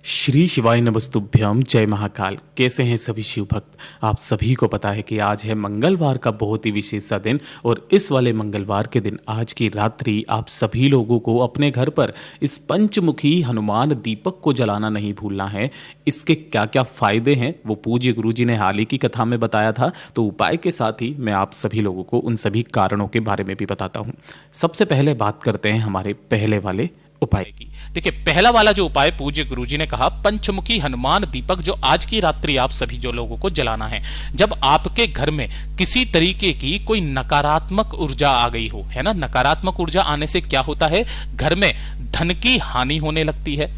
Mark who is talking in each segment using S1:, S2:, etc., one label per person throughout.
S1: श्री शिवाय नमस्तुभ्यम। जय महाकाल। कैसे हैं सभी शिव भक्त। आप सभी को पता है कि आज है मंगलवार का बहुत ही विशेष सा दिन और इस वाले मंगलवार के दिन आज की रात्रि आप सभी लोगों को अपने घर पर इस पंचमुखी हनुमान दीपक को जलाना नहीं भूलना है। इसके क्या क्या फायदे हैं वो पूज्य गुरु जी ने हाल ही की कथा में बताया था, तो उपाय के साथ ही मैं आप सभी लोगों को उन सभी कारणों के बारे में भी बताता हूँ। सबसे पहले बात करते हैं हमारे पहले वाले उपाय की।
S2: देखिए, पहला वाला जो उपाय पूज्य गुरुजी ने कहा, पंचमुखी हनुमान दीपक, जो आज की रात्रि आप सभी जो लोगों को जलाना है। जब आपके घर में किसी तरीके की कोई नकारात्मक ऊर्जा आ गई हो, है ना, नकारात्मक ऊर्जा आने से क्या होता है, घर में धन की हानि होने लगती है,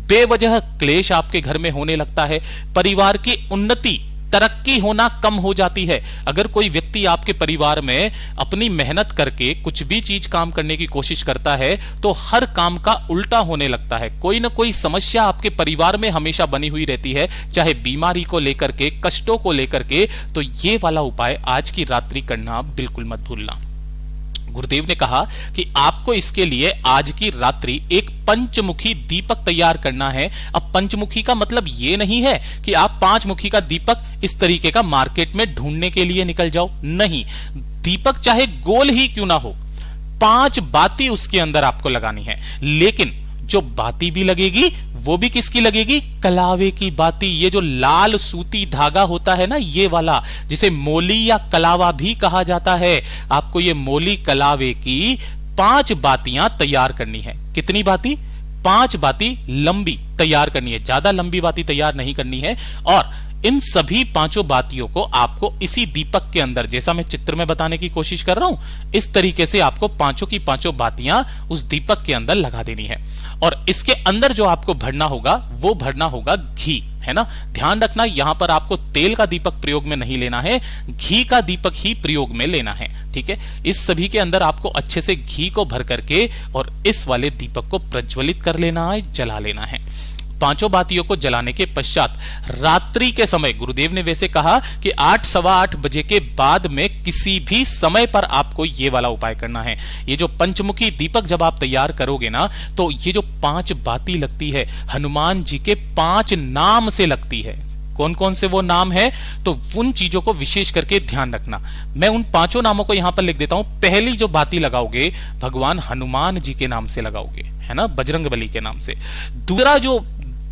S2: बेवजह क्लेश आपके घर में होने लगता है, परिवार की उन्नति तरक्की होना कम हो जाती है। अगर कोई व्यक्ति आपके परिवार में अपनी मेहनत करके कुछ भी चीज काम करने की कोशिश करता है तो हर काम का उल्टा होने लगता है। कोई ना कोई समस्या आपके परिवार में हमेशा बनी हुई रहती है, चाहे बीमारी को लेकर के, कष्टों को लेकर के। तो ये वाला उपाय आज की रात्रि करना बिल्कुल मत भूलना। गुरुदेव ने कहा कि आपको इसके लिए आज की रात्रि एक पंचमुखी दीपक तैयार करना है। अब पंचमुखी का मतलब ये नहीं है कि आप पांचमुखी का दीपक इस तरीके का मार्केट में ढूंढने के लिए निकल जाओ, नहीं। दीपक चाहे गोल ही क्यों ना हो, 5 बाती उसके अंदर आपको लगानी है। लेकिन जो बाती भी लगेगी वो भी किसकी लगेगी, कलावे की बाती। ये जो लाल सूती धागा होता है ना, ये वाला, जिसे मोली या कलावा भी कहा जाता है। आपको ये मोली कलावे की 5 बातियां तैयार करनी है। कितनी बाती? 5 बाती लंबी तैयार करनी है, ज्यादा लंबी बाती तैयार नहीं करनी है। और इन सभी 5 बातियों को आपको इसी दीपक के अंदर, जैसा मैं चित्र में बताने की कोशिश कर रहा हूं, इस तरीके से आपको 5 की 5 बातियां उस दीपक के अंदर लगा देनी है। और इसके अंदर जो आपको भरना होगा वो भरना होगा घी, है ना। ध्यान रखना, यहां पर आपको तेल का दीपक प्रयोग में नहीं लेना है, घी का दीपक ही प्रयोग में लेना है, ठीक है। इस सभी के अंदर आपको अच्छे से घी को भर करके और इस वाले दीपक को प्रज्वलित कर लेना है, जला लेना है। 5 बातियों को जलाने के पश्चात रात्रि के समय, गुरुदेव ने वैसे कहा कि 8 सवा 8 बजे के बाद में किसी भी समय पर आपको ये वाला उपाय करना है। ये जो पंचमुखी दीपक जब आप तैयार करोगे ना, तो ये जो 5 बाती लगती है, हनुमान जी के 5 नाम से लगती है। कौन कौन से वो नाम है, तो उन चीजों को विशेष करके ध्यान रखना। मैं उन 5 नामों को यहां पर लिख देता हूं। पहली जो बाती लगाओगे भगवान हनुमान जी के नाम से लगाओगे, है ना, बजरंगबली के नाम से। दूसरा जो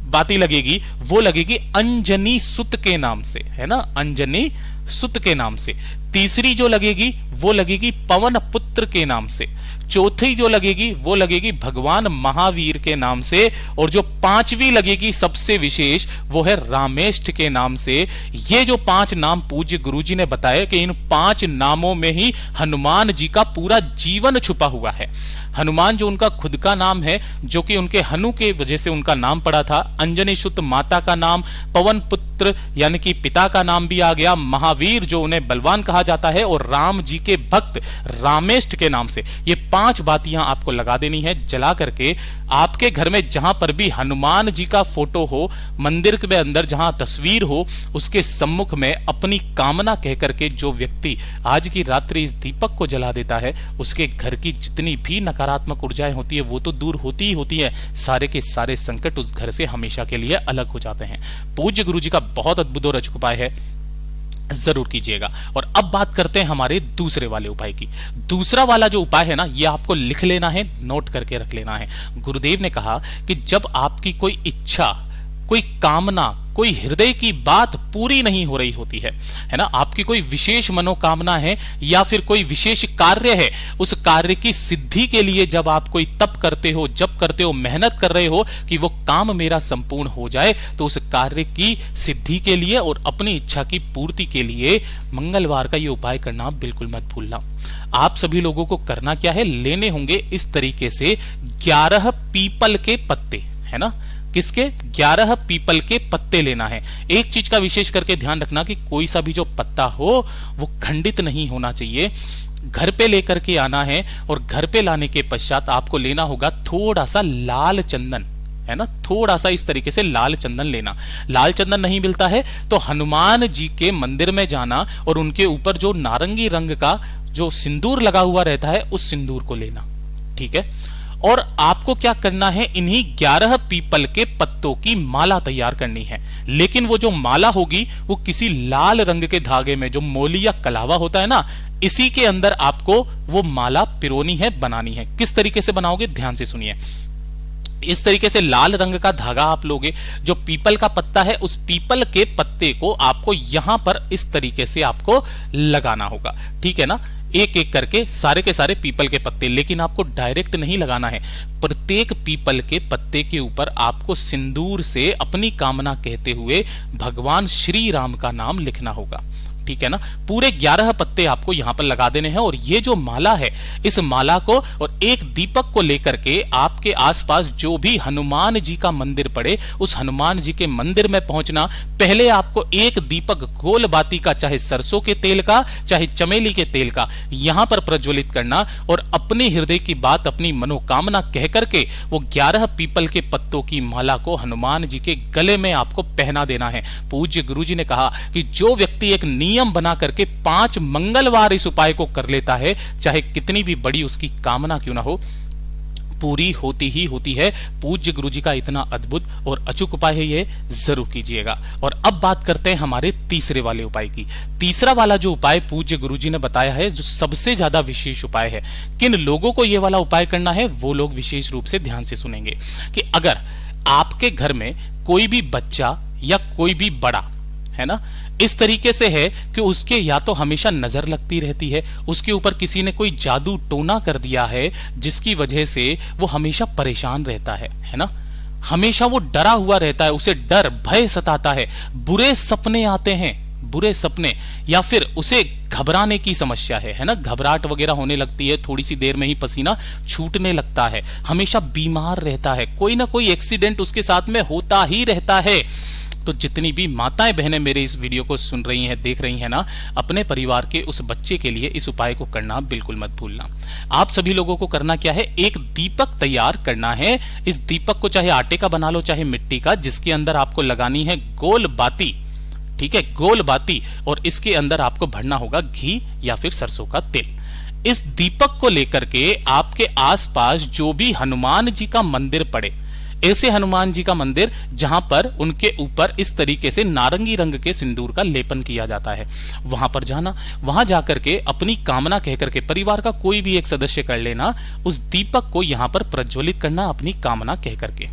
S2: बाती लगेगी वो लगेगी अंजनी सुत के नाम से, है ना, अंजनी सुत के नाम से। तीसरी जो लगेगी वो लगेगी पवन पुत्र के नाम से। चौथी जो लगेगी वो लगेगी भगवान महावीर के नाम से। और जो 5वीं लगेगी सबसे विशेष, वो है रामेष्ठ के नाम से। ये जो 5 नाम पूज्य गुरुजी ने बताए कि इन 5 नामों में ही हनुमान जी का पूरा जीवन छुपा हुआ है। हनुमान जो उनका खुद का नाम है, जो कि उनके हनु के वजह से उनका नाम पड़ा था, अंजनी सुत माता का नाम, पवन पुत्र यानी कि पिता का नाम भी आ गया, महावीर जो उन्हें बलवान कहा जाता है, और राम जी के भक्त रामेष्ठ के नाम से। ये 5 बातियां आपको लगा देनी है, जला करके आपके घर में जहां पर भी हनुमान जी का फोटो हो, मंदिर के अंदर जहां तस्वीर हो, उसके सम्मुख में अपनी कामना कह करके जो व्यक्ति आज की रात्रि इस दीपक को जला देता है, उसके घर की जितनी भी नकारात्मक ऊर्जाएं होती है वो तो दूर होती ही होती है, सारे के सारे संकट उस घर से हमेशा के लिए अलग हो जाते हैं। पूज्य गुरु जी का बहुत अद्भुत और अचूक उपाय है, जरूर कीजिएगा। और अब बात करते हैं हमारे दूसरे वाले उपाय की। दूसरा वाला जो उपाय है ना, ये आपको लिख लेना है, नोट करके रख लेना है। गुरुदेव ने कहा कि जब आपकी कोई इच्छा, कोई कामना, कोई हृदय की बात पूरी नहीं हो रही होती है ना, आपकी कोई विशेष मनोकामना है या फिर कोई विशेष कार्य है, उस कार्य की सिद्धि के लिए जब आप कोई तप करते हो, जब करते हो, मेहनत कर रहे हो कि वो काम मेरा संपूर्ण हो जाए, तो उस कार्य की सिद्धि के लिए और अपनी इच्छा की पूर्ति के लिए मंगलवार का ये उपाय करना बिल्कुल मत भूलना। आप सभी लोगों को करना क्या है, लेने होंगे इस तरीके से 11 पीपल के पत्ते, है ना। किसके? 11 पीपल के पत्ते लेना है। एक चीज का विशेष करके ध्यान रखना कि कोई सा भी जो पत्ता हो वो खंडित नहीं होना चाहिए। घर पे लेकर के आना है और घर पे लाने के पश्चात आपको लेना होगा थोड़ा सा लाल चंदन, है ना, थोड़ा सा इस तरीके से लाल चंदन लेना। लाल चंदन नहीं मिलता है तो हनुमान जी के मंदिर में जाना और उनके ऊपर जो नारंगी रंग का जो सिंदूर लगा हुआ रहता है उस सिंदूर को लेना, ठीक है। और आपको क्या करना है, इन्हीं 11 पीपल के पत्तों की माला तैयार करनी है। लेकिन वो जो माला होगी वो किसी लाल रंग के धागे में, जो मोली या कलावा होता है ना, इसी के अंदर आपको वो माला पिरोनी है, बनानी है। किस तरीके से बनाओगे, ध्यान से सुनिए। इस तरीके से लाल रंग का धागा आप लोगे, जो पीपल का पत्ता है उस पीपल के पत्ते को आपको यहां पर इस तरीके से आपको लगाना होगा, ठीक है ना। एक एक करके सारे के सारे पीपल के पत्ते, लेकिन आपको डायरेक्ट नहीं लगाना है। प्रत्येक पीपल के पत्ते के ऊपर आपको सिंदूर से अपनी कामना कहते हुए भगवान श्री राम का नाम लिखना होगा, ठीक है ना। पूरे 11 पत्ते आपको यहां पर लगा देने हैं। और ये जो माला है, इस माला को और एक दीपक को लेकर के आपके आसपास जो भी हनुमान जी का मंदिर पड़े, उस हनुमान जी के मंदिर में पहुंचना। पहले आपको एक दीपक गोल बाती का, चाहे सरसों के तेल का, चाहे चमेली के तेल का, यहां पर प्रज्वलित करना और अपने हृदय की बात, अपनी मनोकामना कह करके वो 11 पीपल के पत्तों की माला को हनुमान जी के गले में आपको पहना देना है। पूज्य गुरु जी ने कहा कि जो व्यक्ति एक नियम बना करके 5 मंगलवार इस उपाय को कर लेता है, चाहे कितनी भी बड़ी उसकी कामना क्यों ना हो, पूरी होती ही होती है। पूज्य गुरु जी का इतना अद्भुत और अचूक उपाय है, ये जरूर कीजिएगा। और अब बात करते हैं हमारे तीसरे वाले उपाय की। तीसरा वाला जो उपाय पूज्य गुरु जी ने बताया है, जो सबसे ज्यादा विशेष उपाय है, किन लोगों को यह वाला उपाय करना है वो लोग विशेष रूप से ध्यान से सुनेंगे कि अगर आपके घर में कोई भी बच्चा या कोई भी बड़ा है ना, इस तरीके से है कि उसके या तो हमेशा नजर लगती रहती है, उसके ऊपर किसी ने कोई जादू टोना कर दिया है जिसकी वजह से वो हमेशा परेशान रहता है ना, हमेशा वो डरा हुआ रहता है, उसे डर भय सताता है, बुरे सपने आते हैं, बुरे सपने, या फिर उसे घबराने की समस्या है ना, घबराहट वगैरह होने लगती है, थोड़ी सी देर में ही पसीना छूटने लगता है, हमेशा बीमार रहता है, कोई ना कोई एक्सीडेंट उसके साथ में होता ही रहता है। तो जितनी भी माताएं बहनें मेरे इस वीडियो को सुन रही हैं, देख रही हैं ना, अपने परिवार के उस बच्चे के लिए इस उपाय को करना बिल्कुल मत भूलना। आप सभी लोगों को करना क्या है, एक दीपक तैयार करना है। इस दीपक को चाहे आटे का बना लो चाहे मिट्टी का, जिसके अंदर आपको लगानी है गोल बाती, ठीक है, गोल बाती, और इसके अंदर आपको भरना होगा घी या फिर सरसों का तेल। इस दीपक को लेकर के आपके आसपास जो भी हनुमान जी का मंदिर पड़े, ऐसे हनुमान जी का मंदिर जहां पर उनके ऊपर इस तरीके से नारंगी रंग के सिंदूर का लेपन किया जाता है, वहां पर जाना, वहां जाकर के अपनी कामना कहकर के परिवार का कोई भी एक सदस्य कर लेना, उस दीपक को यहां पर प्रज्वलित करना अपनी कामना कहकर के।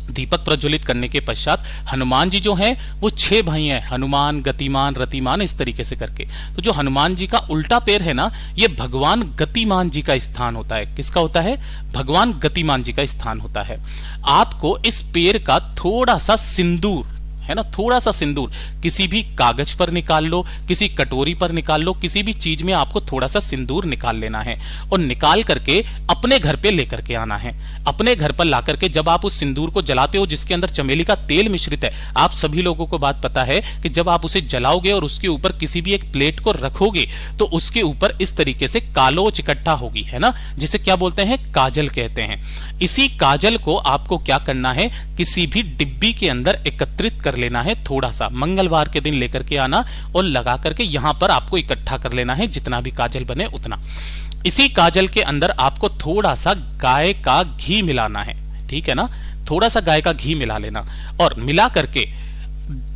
S2: दीपक प्रज्वलित करने के पश्चात हनुमान जी जो हैं वो 6 भाई हैं, हनुमान, गतिमान, रतिमान, इस तरीके से करके। तो जो हनुमान जी का उल्टा पैर है ना, ये भगवान गतिमान जी का स्थान होता है। किसका होता है, भगवान गतिमान जी का स्थान होता है। आपको इस पैर का थोड़ा सा सिंदूर है ना, थोड़ा सा सिंदूर किसी भी कागज पर निकाल लो, किसी कटोरी पर निकाल लो, किसी भी चीज में आपको थोड़ा सा सिंदूर निकाल लेना है और निकाल करके अपने घर पे लेकर के आना है। अपने घर पर ला करके जब आप उस सिंदूर को जलाते हो जिसके अंदर चमेली का तेल मिश्रित है, आप सभी लोगों को बात पता है कि जब आप उसे जलाओगे और उसके ऊपर किसी भी एक प्लेट को रखोगे तो उसके ऊपर इस तरीके से कालोच इकट्ठा होगी, है ना, जिसे क्या बोलते हैं, काजल कहते हैं। इसी काजल को आपको क्या करना है, किसी भी डिब्बी के अंदर एकत्रित कर लेना है, थोड़ा सा मंगलवार के दिन लेकर के आना और लगा करके यहां पर आपको इकट्ठा कर लेना है, जितना भी काजल बने उतना। इसी काजल के अंदर आपको थोड़ा सा गाय का घी मिलाना है, ठीक है ना, थोड़ा सा गाय का घी मिला लेना और मिला करके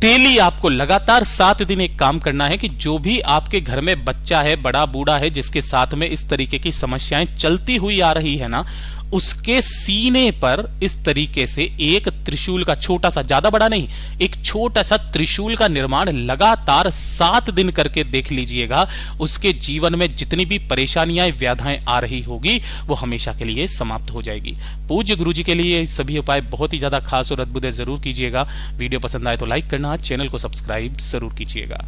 S2: डेली आपको लगातार 7 दिन एक काम करना है कि जो भी आपके घर में बच्चा है, बड़ा बूढ़ा है, जिसके साथ में इस तरीके की समस्याएं चलती हुई आ रही है ना, उसके सीने पर इस तरीके से एक त्रिशूल का, छोटा सा, ज्यादा बड़ा नहीं, एक छोटा सा त्रिशूल का निर्माण लगातार 7 दिन करके देख लीजिएगा। उसके जीवन में जितनी भी परेशानियां, व्याधाएं आ रही होगी वो हमेशा के लिए समाप्त हो जाएगी। पूज्य गुरु जी के लिए सभी उपाय बहुत ही ज्यादा खास और अद्भुत है, जरूर कीजिएगा। वीडियो पसंद आए तो लाइक करना, चैनल को सब्सक्राइब जरूर कीजिएगा।